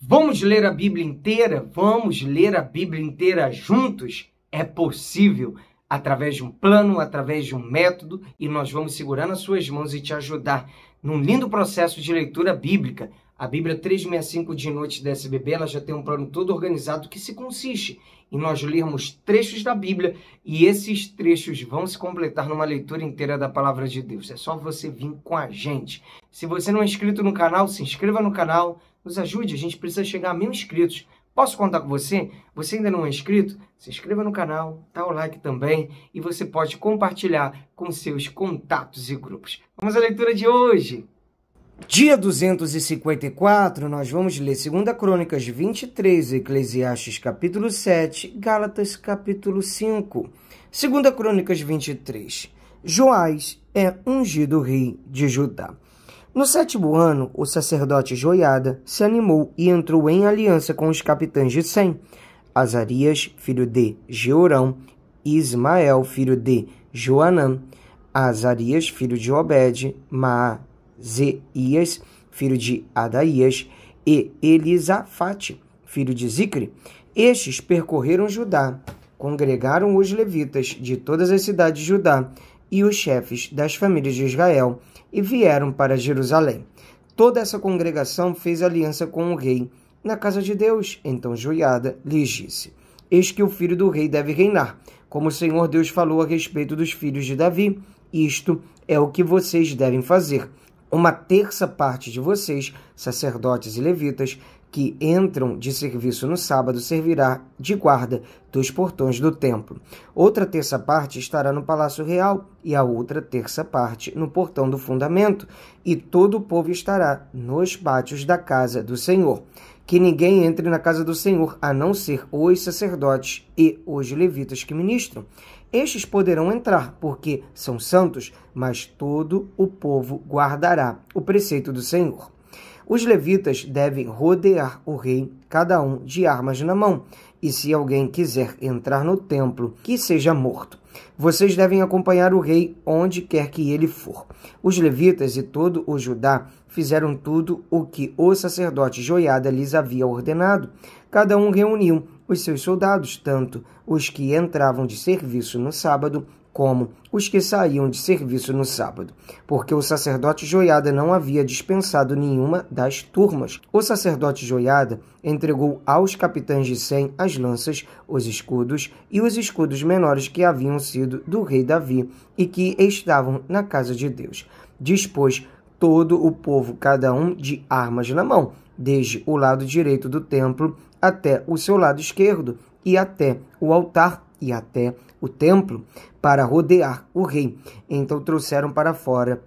Vamos ler a Bíblia inteira? Vamos ler a Bíblia inteira juntos? É possível, através de um plano, através de um método, e nós vamos segurar nas suas mãos e te ajudar num lindo processo de leitura bíblica. A Bíblia 365 de Noite da SBB, ela já tem um plano todo organizado que se consiste em nós lermos trechos da Bíblia e esses trechos vão se completar numa leitura inteira da Palavra de Deus. É só você vir com a gente. Se você não é inscrito no canal, se inscreva no canal, nos ajude, a gente precisa chegar a 1000 inscritos. Posso contar com você? Você ainda não é inscrito? Se inscreva no canal, dá o like também e você pode compartilhar com seus contatos e grupos. Vamos à leitura de hoje. Dia 254, nós vamos ler 2 Crônicas 23, Eclesiastes capítulo 7, Gálatas capítulo 5. 2 Crônicas 23. Joás é ungido rei de Judá. No 7º ano, o sacerdote Joiada se animou e entrou em aliança com os capitães de Sem, Azarias, filho de Jeorão, Ismael, filho de Joanã, Azarias, filho de Obed, Maazéias, filho de Adaías, e Elisafate, filho de Zicre. Estes percorreram Judá, congregaram os levitas de todas as cidades de Judá e os chefes das famílias de Israel, e vieram para Jerusalém. Toda essa congregação fez aliança com o rei na casa de Deus. Então Joiada lhes disse: Eis que o filho do rei deve reinar, como o Senhor Deus falou a respeito dos filhos de Davi. Isto é o que vocês devem fazer. 1/3 de vocês, sacerdotes e levitas, que entram de serviço no sábado, servirá de guarda dos portões do templo. Outra 1/3 estará no palácio real e a outra 1/3 no portão do fundamento, e todo o povo estará nos pátios da casa do Senhor. Que ninguém entre na casa do Senhor, a não ser os sacerdotes e os levitas que ministram. Estes poderão entrar, porque são santos, mas todo o povo guardará o preceito do Senhor. Os levitas devem rodear o rei, cada um de armas na mão, e se alguém quiser entrar no templo, que seja morto. Vocês devem acompanhar o rei onde quer que ele for. Os levitas e todo o Judá fizeram tudo o que o sacerdote Joiada lhes havia ordenado. Cada um reuniu os seus soldados, tanto os que entravam de serviço no sábado, como os que saíam de serviço no sábado, porque o sacerdote Joiada não havia dispensado nenhuma das turmas. O sacerdote Joiada entregou aos capitães de Sem as lanças, os escudos e os escudos menores que haviam sido do rei Davi e que estavam na casa de Deus. Dispôs todo o povo, cada um de armas na mão, desde o lado direito do templo até o seu lado esquerdo, e até o altar e até o templo, para rodear o rei. Então trouxeram para fora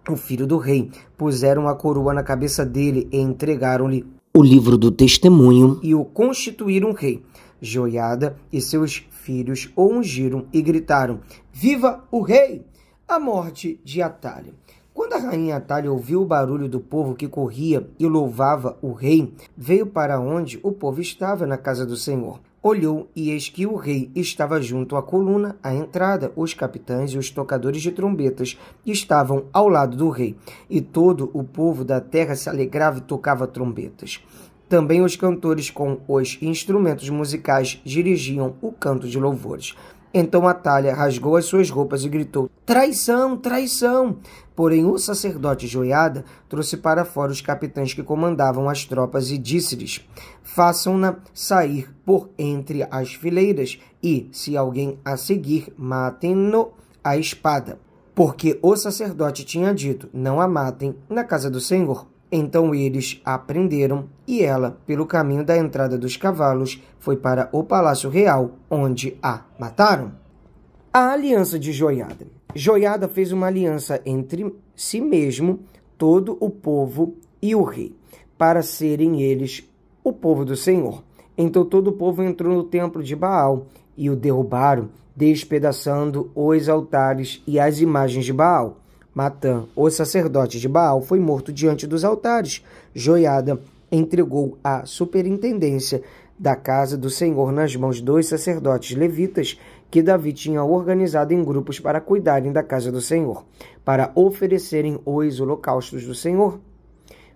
o filho do rei, puseram a coroa na cabeça dele e entregaram-lhe o livro do testemunho e o constituíram rei. Joiada e seus filhos o ungiram e gritaram: Viva o rei! A morte de Atalha. Quando a rainha Atalha ouviu o barulho do povo que corria e louvava o rei, veio para onde o povo estava na casa do Senhor. Olhou, e eis que o rei estava junto à coluna, à entrada. Os capitães e os tocadores de trombetas estavam ao lado do rei, e todo o povo da terra se alegrava e tocava trombetas. Também os cantores com os instrumentos musicais dirigiam o canto de louvores. Então Atalha rasgou as suas roupas e gritou: Traição, traição! Porém o sacerdote Joiada trouxe para fora os capitães que comandavam as tropas e disse-lhes: Façam-na sair por entre as fileiras e, se alguém a seguir, matem-no à espada. Porque o sacerdote tinha dito: Não a matem na casa do Senhor. Então eles a prenderam, e ela, pelo caminho da entrada dos cavalos, foi para o palácio real, onde a mataram. A aliança de Joiada. Joiada fez uma aliança entre si mesmo, todo o povo e o rei, para serem eles o povo do Senhor. Então todo o povo entrou no templo de Baal e o derrubaram, despedaçando os altares e as imagens de Baal. Matã, o sacerdote de Baal, foi morto diante dos altares. Joiada entregou a superintendência da casa do Senhor nas mãos dos sacerdotes levitas que Davi tinha organizado em grupos para cuidarem da casa do Senhor, para oferecerem os holocaustos do Senhor.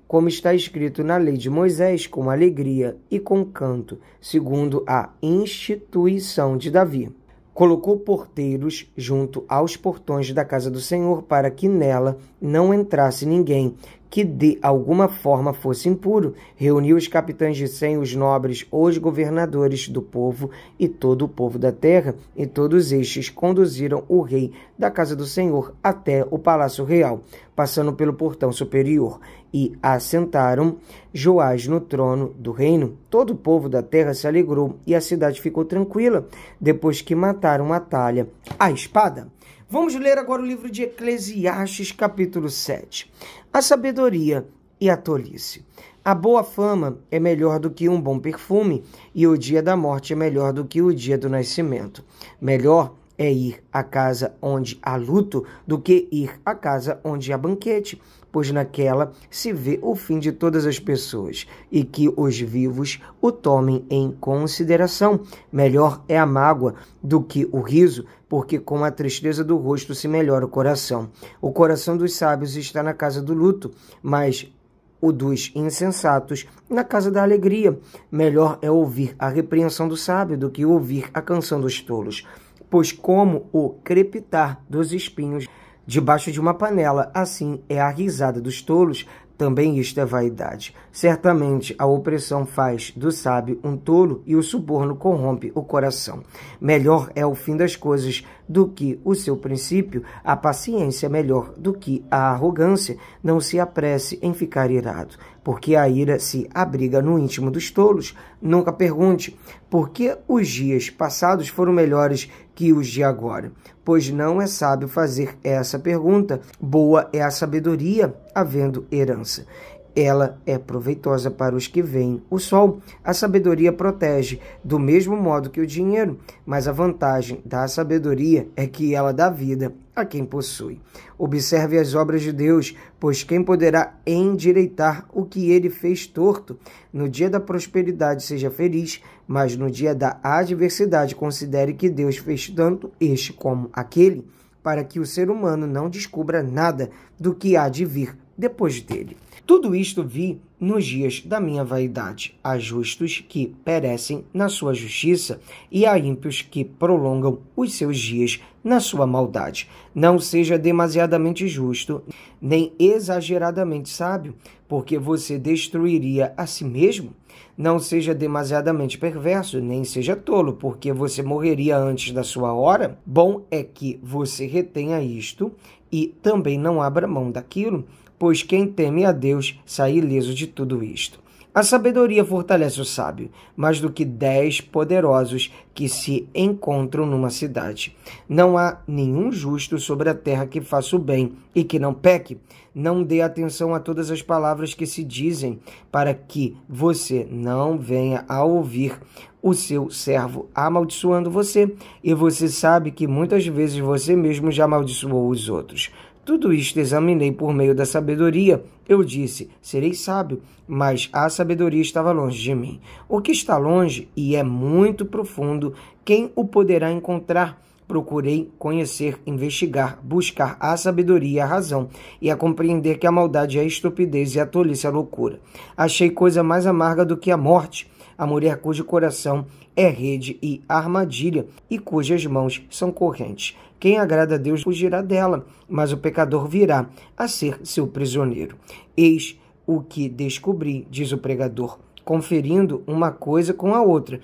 como está escrito na lei de Moisés, com alegria e com canto, segundo a instituição de Davi. Colocou porteiros junto aos portões da casa do Senhor, para que nela não entrasse ninguém que de alguma forma fosse impuro. Reuniu os capitães de 100, os nobres, os governadores do povo e todo o povo da terra, e todos estes conduziram o rei da casa do Senhor até o palácio real, passando pelo portão superior, e assentaram Joás no trono do reino. Todo o povo da terra se alegrou, e a cidade ficou tranquila, depois que mataram Atalha à espada. Vamos ler agora o livro de Eclesiastes, capítulo 7. A sabedoria e a tolice. A boa fama é melhor do que um bom perfume, e o dia da morte é melhor do que o dia do nascimento. Melhor é ir à casa onde há luto do que ir à casa onde há banquete, pois naquela se vê o fim de todas as pessoas, e que os vivos o tomem em consideração. Melhor é a mágoa do que o riso, porque com a tristeza do rosto se melhora o coração. O coração dos sábios está na casa do luto, mas o dos insensatos na casa da alegria. Melhor é ouvir a repreensão do sábio do que ouvir a canção dos tolos, pois como o crepitar dos espinhos debaixo de uma panela, assim é a risada dos tolos. Também isto é vaidade. Certamente a opressão faz do sábio um tolo, e o suborno corrompe o coração. Melhor é o fim das coisas do que o seu princípio. A paciência é melhor do que a arrogância. Não se apresse em ficar irado, porque a ira se abriga no íntimo dos tolos. Nunca pergunte por que os dias passados foram melhores que os de agora, pois não é sábio fazer essa pergunta. Boa é a sabedoria, havendo herança. Ela é proveitosa para os que veem o sol. A sabedoria protege do mesmo modo que o dinheiro, mas a vantagem da sabedoria é que ela dá vida a quem possui. Observe as obras de Deus, pois quem poderá endireitar o que ele fez torto? No dia da prosperidade seja feliz, mas no dia da adversidade considere que Deus fez tanto este como aquele, para que o ser humano não descubra nada do que há de vir depois dele. Tudo isto vi nos dias da minha vaidade. Há justos que perecem na sua justiça, e há ímpios que prolongam os seus dias na sua maldade. Não seja demasiadamente justo, nem exageradamente sábio, porque você destruiria a si mesmo. Não seja demasiadamente perverso, nem seja tolo, porque você morreria antes da sua hora. Bom é que você retenha isto e também não abra mão daquilo, pois quem teme a Deus sai ileso de tudo isto. A sabedoria fortalece o sábio, mais do que 10 poderosos que se encontram numa cidade. Não há nenhum justo sobre a terra que faça o bem e que não peque. Não dê atenção a todas as palavras que se dizem, para que você não venha a ouvir o seu servo amaldiçoando você, e você sabe que muitas vezes você mesmo já amaldiçoou os outros. Tudo isto examinei por meio da sabedoria. Eu disse, serei sábio, mas a sabedoria estava longe de mim. O que está longe e é muito profundo, quem o poderá encontrar? Procurei conhecer, investigar, buscar a sabedoria e a razão, e a compreender que a maldade é a estupidez e a tolice é a loucura. Achei coisa mais amarga do que a morte, a mulher cujo coração é rede e armadilha, e cujas mãos são correntes. Quem agrada a Deus fugirá dela, mas o pecador virá a ser seu prisioneiro. Eis o que descobri, diz o pregador, conferindo uma coisa com a outra,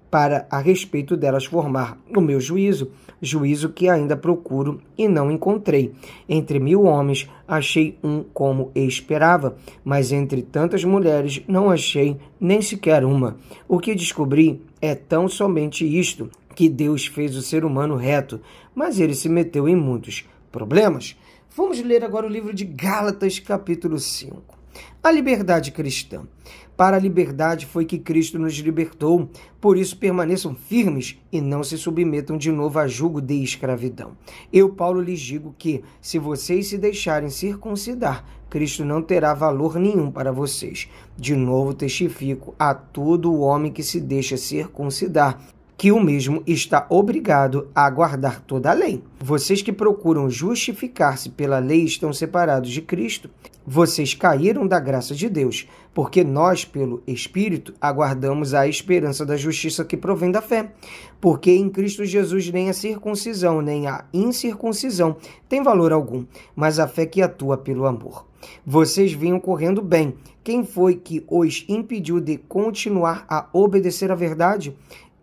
para a respeito delas formar o meu juízo, juízo que ainda procuro e não encontrei. Entre 1000 homens achei um como esperava, mas entre tantas mulheres não achei nem sequer uma. O que descobri é tão somente isto, que Deus fez o ser humano reto, mas ele se meteu em muitos problemas. Vamos ler agora o livro de Gálatas, capítulo 5. A liberdade cristã. Para a liberdade foi que Cristo nos libertou, por isso permaneçam firmes e não se submetam de novo a jugo de escravidão. Eu, Paulo, lhes digo que, se vocês se deixarem circuncidar, Cristo não terá valor nenhum para vocês. De novo testifico a todo o homem que se deixa circuncidar, que o mesmo está obrigado a guardar toda a lei. Vocês que procuram justificar-se pela lei estão separados de Cristo. Vocês caíram da graça de Deus, porque nós, pelo Espírito, aguardamos a esperança da justiça que provém da fé. Porque em Cristo Jesus nem a circuncisão, nem a incircuncisão tem valor algum, mas a fé que atua pelo amor. Vocês vinham correndo bem. Quem foi que os impediu de continuar a obedecer à verdade?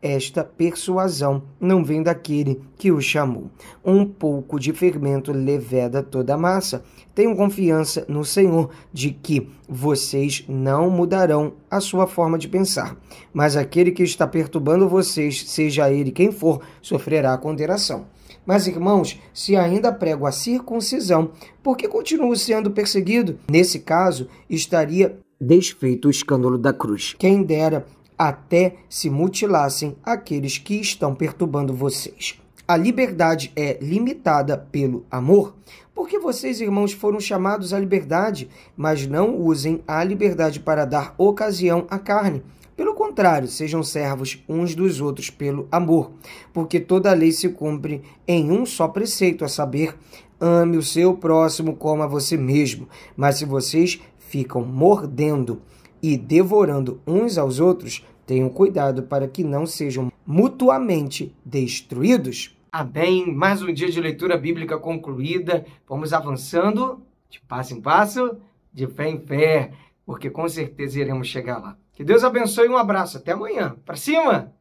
Esta persuasão não vem daquele que o chamou. Um pouco de fermento leveda toda a massa. Tenham confiança no Senhor de que vocês não mudarão a sua forma de pensar. Mas aquele que está perturbando vocês, seja ele quem for, sofrerá a condenação. Mas, irmãos, se ainda prego a circuncisão, por que continuo sendo perseguido? Nesse caso, estaria desfeito o escândalo da cruz. Quem dera até se mutilassem aqueles que estão perturbando vocês. A liberdade é limitada pelo amor, porque vocês, irmãos, foram chamados à liberdade, mas não usem a liberdade para dar ocasião à carne. Pelo contrário, sejam servos uns dos outros pelo amor, porque toda a lei se cumpre em um só preceito, a saber, ame o seu próximo como a você mesmo. Mas se vocês ficam mordendo e devorando uns aos outros, tenham cuidado para que não sejam mutuamente destruídos. Amém. Mais um dia de leitura bíblica concluída. Vamos avançando de passo em passo, de fé em fé, porque com certeza iremos chegar lá. Que Deus abençoe e um abraço. Até amanhã. Para cima!